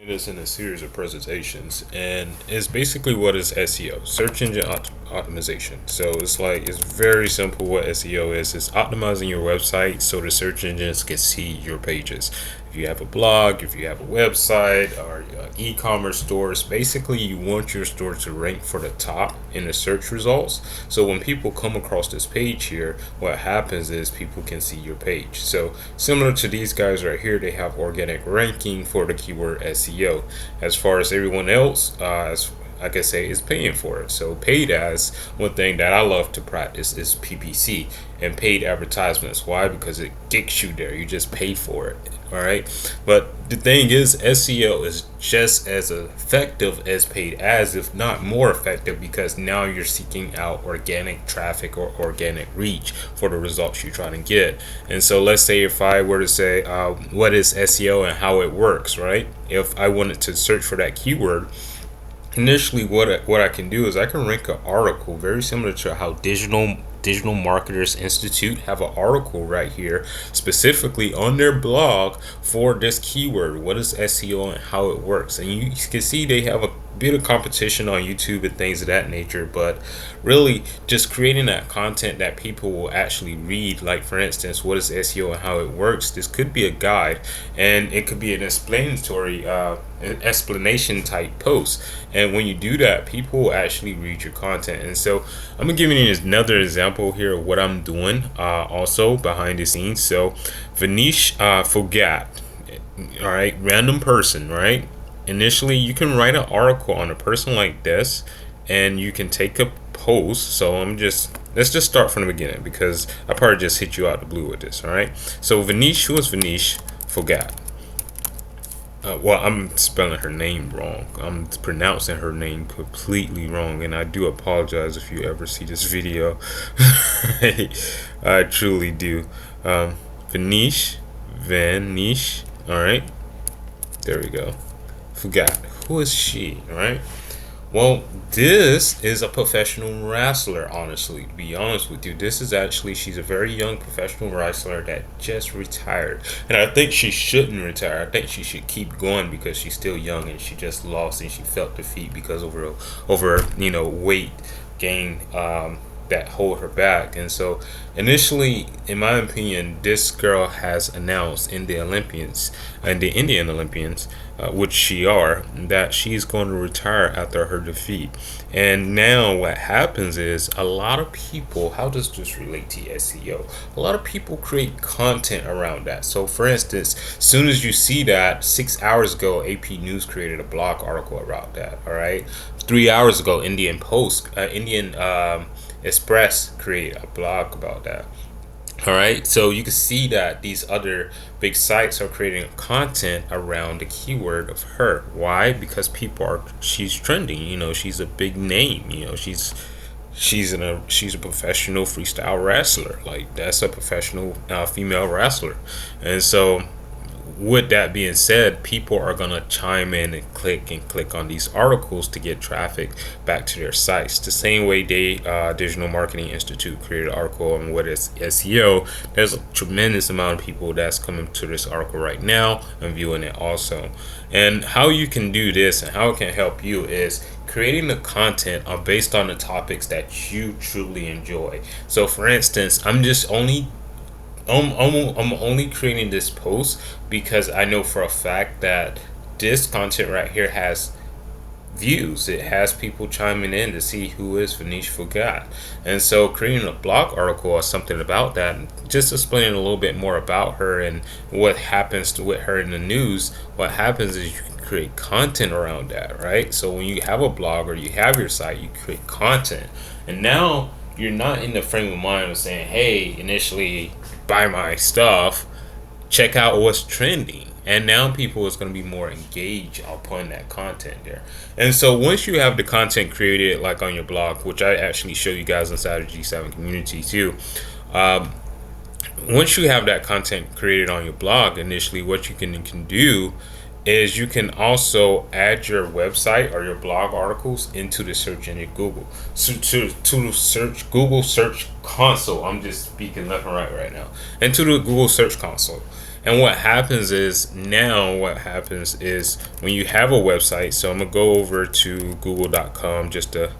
It is in a series of presentations, and it's basically what is SEO, search engine optimization. So it's very simple. What SEO is, it's optimizing your website so the search engines can see your pages. If you have a blog, if you have a website or e-commerce stores, basically you want your store to rank for the top in the search results. So when people come across this page here, what happens is people can see your page. So similar to these guys right here, they have organic ranking for the keyword SEO. As far as everyone else, as like I say, is paying for it. So paid ads, one thing that I love to practice is PPC and paid advertisements. Why? Because it gets you there. You just pay for it. All right. But the thing is, SEO is just as effective as paid ads, if not more effective, because now you're seeking out organic traffic or organic reach for the results you're trying to get. And so let's say if I were to say, what is SEO and how it works, right? If I wanted to search for that keyword, initially what I can do is I can rank an article very similar to how Digital Marketers Institute have an article right here specifically on their blog for this keyword, what is SEO and how it works. And you can see they have a bit of competition on YouTube and things of that nature, but really just creating that content that people will actually read. Like for instance, what is SEO and how it works? This could be a guide, and it could be an explanation type post. And when you do that, people will actually read your content. And so I'm gonna give you another example here of what I'm doing also behind the scenes. So Vanish Fogat, all right, random person, right? Initially you can write an article on a person like this, and you can take a post. So let's just start from the beginning, because I probably just hit you out the blue with this. All right, so Vanish, who is Vanish Fogat? Well, I'm spelling her name wrong. I'm pronouncing her name completely wrong, and I do apologize if you ever see this video. I truly do. Vanish, all right. There we go. Forgot. Who is she? All right. Well, this is a professional wrestler, honestly, to be honest with you. She's a very young professional wrestler that just retired. And I think she shouldn't retire. I think she should keep going because she's still young, and she just lost and she felt defeat because over weight gain that hold her back. And so initially, in my opinion, this girl has announced in the Indian Olympians, which she are, that she's going to retire after her defeat. And now what happens is a lot of people, how does this relate to SEO? A lot of people create content around that. So for instance, as soon as you see that, 6 hours ago, AP News created a blog article about that. All right. 3 hours ago, Indian Express created a blog about that. All right, so you can see that these other big sites are creating content around the keyword of her. Why? Because she's trending. She's a big name. She's a professional freestyle wrestler. Like, that's a professional female wrestler. And so with that being said, people are going to chime in and click on these articles to get traffic back to their sites. The same way Digital Marketing Institute created an article on what is SEO. There's a tremendous amount of people that's coming to this article right now and viewing it also. And how you can do this and how it can help you is creating the content based on the topics that you truly enjoy. So for instance, I'm only creating this post because I know for a fact that this content right here has views. It has people chiming in to see who is Vanish Fogat. And so creating a blog article or something about that, just explaining a little bit more about her and what happens with her in the news, what happens is you can create content around that, right? So when you have a blog or you have your site, you create content. And now you're not in the frame of mind of saying, hey, initially buy my stuff, check out what's trending. And now people is going to be more engaged upon that content there. And so once you have the content created, like on your blog, which I actually show you guys inside of G7 community too, once you have that content created on your blog, initially what you can do is you can also add your website or your blog articles into the search engine Google. So to search Google Search Console, I'm just speaking left and right now, into the Google Search Console. And what happens is when you have a website, so I'm gonna go over to google.com just to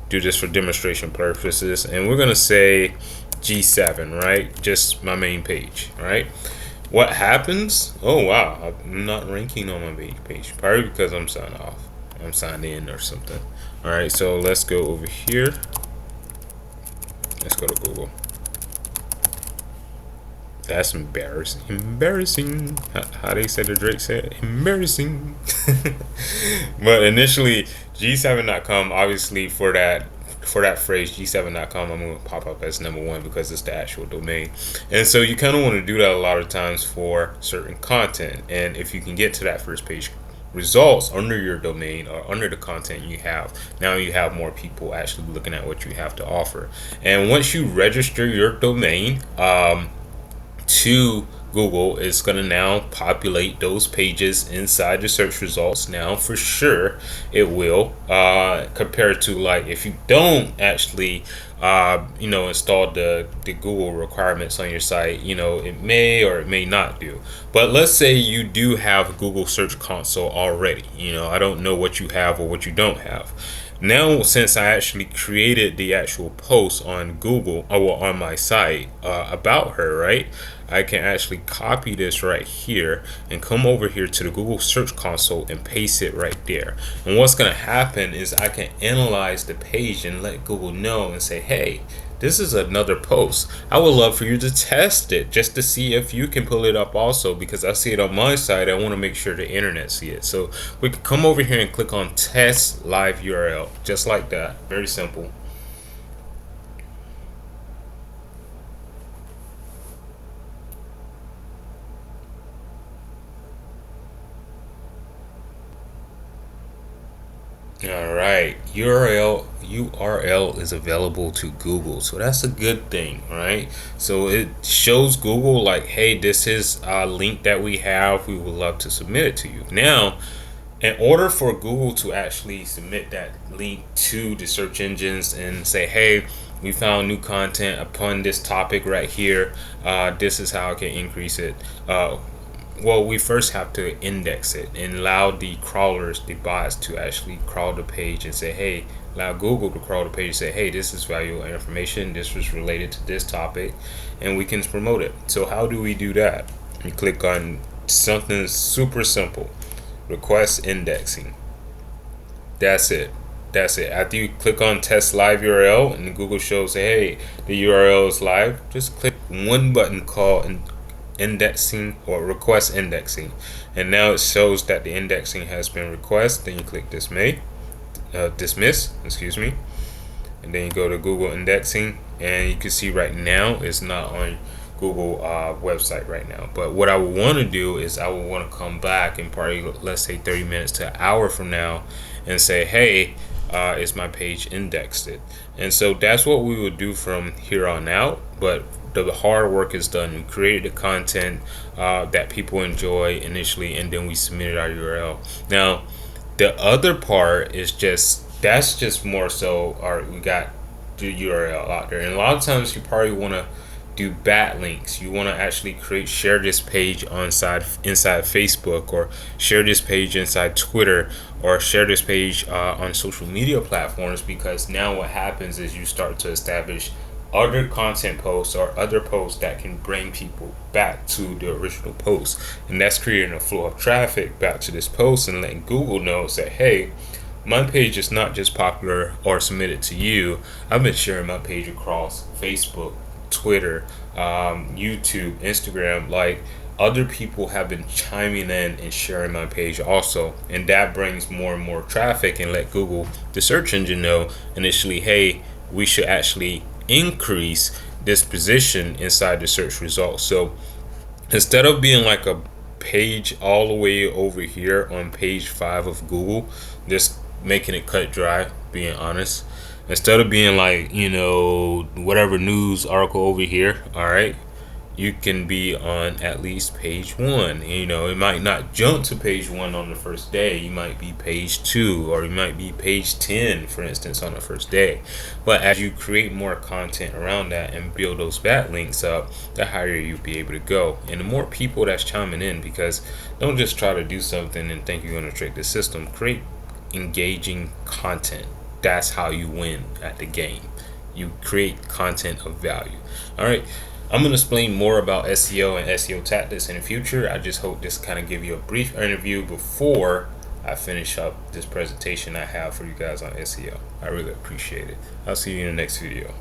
do this for demonstration purposes, and we're gonna say G7, right? Just my main page, right? What happens? Oh wow, I'm not ranking on my main page, probably because I'm signed in or something. All right, so let's go over here. Let's go to Google. That's embarrassing. Embarrassing. How they said the Drake said, embarrassing. But initially, G7.com, obviously for that phrase G7.com, I'm gonna pop up as #1 because it's the actual domain. And so you kind of want to do that a lot of times for certain content. And if you can get to that first page results under your domain or under the content you have, now you have more people actually looking at what you have to offer. And once you register your domain to Google, it's going to now populate those pages inside the search results. Now for sure it will, compared to like if you don't actually install the Google requirements on your site, it may or it may not do. But let's say you do have Google Search Console already. I don't know what you have or what you don't have. Now, since I actually created the actual post on Google or on my site about her, right, I can actually copy this right here and come over here to the Google Search Console and paste it right there. And what's going to happen is I can analyze the page and let Google know and say, hey, this is another post. I would love for you to test it just to see if you can pull it up also, because I see it on my side. I want to make sure the internet see it. So we can come over here and click on test live URL, just like that. Very simple. All right, URL is available to Google, so that's a good thing, right? So it shows Google like, hey, this is a link that we have. We would love to submit it to you. Now, in order for Google to actually submit that link to the search engines and say, hey, we found new content upon this topic right here, this is how I can increase it. Well, we first have to index it and allow the crawlers, the bots, to actually crawl the page and say, hey, allow Google to crawl the page and say, hey, this is valuable information. This was related to this topic, and we can promote it. So how do we do that? You click on something super simple, request indexing. That's it. After you click on test live URL and Google shows, hey, the URL is live, just click one button called indexing or request indexing, and now it shows that the indexing has been requested. Then you click dismiss, excuse me, and then you go to Google indexing, and you can see right now it's not on Google website right now. But what I would want to do is I would want to come back in probably, let's say, 30 minutes to an hour from now and say, hey, is my page indexed? And so that's what we would do from here on out. But the hard work is done. We created the content that people enjoy initially, and then we submitted our URL. Now, the other part is that's just more so, all right, we got the URL out there. And a lot of times you probably want to do backlinks. You want to actually share this page inside Facebook, or share this page inside Twitter, or share this page on social media platforms, because now what happens is you start to establish other content posts or other posts that can bring people back to the original post, and that's creating a flow of traffic back to this post and letting Google know that, hey, my page is not just popular or submitted to you. I've been sharing my page across Facebook, Twitter, YouTube, Instagram. Like, other people have been chiming in and sharing my page also, and that brings more and more traffic and let Google, the search engine, know initially, hey, we should actually increase this position inside the search results. So instead of being like a page all the way over here on page 5 of Google, just making it cut dry, being honest, instead of being like, whatever news article over here, all right, you can be on at least page 1. You know, it might not jump to page 1 on the first day. You might be page 2, or you might be page 10, for instance, on the first day. But as you create more content around that and build those backlinks up, the higher you'll be able to go. And the more people that's chiming in, because don't just try to do something and think you're going to trick the system. Create engaging content. That's how you win at the game. You create content of value. All right. I'm going to explain more about SEO and SEO tactics in the future. I just hope this kind of give you a brief interview before I finish up this presentation I have for you guys on SEO. I really appreciate it. I'll see you in the next video.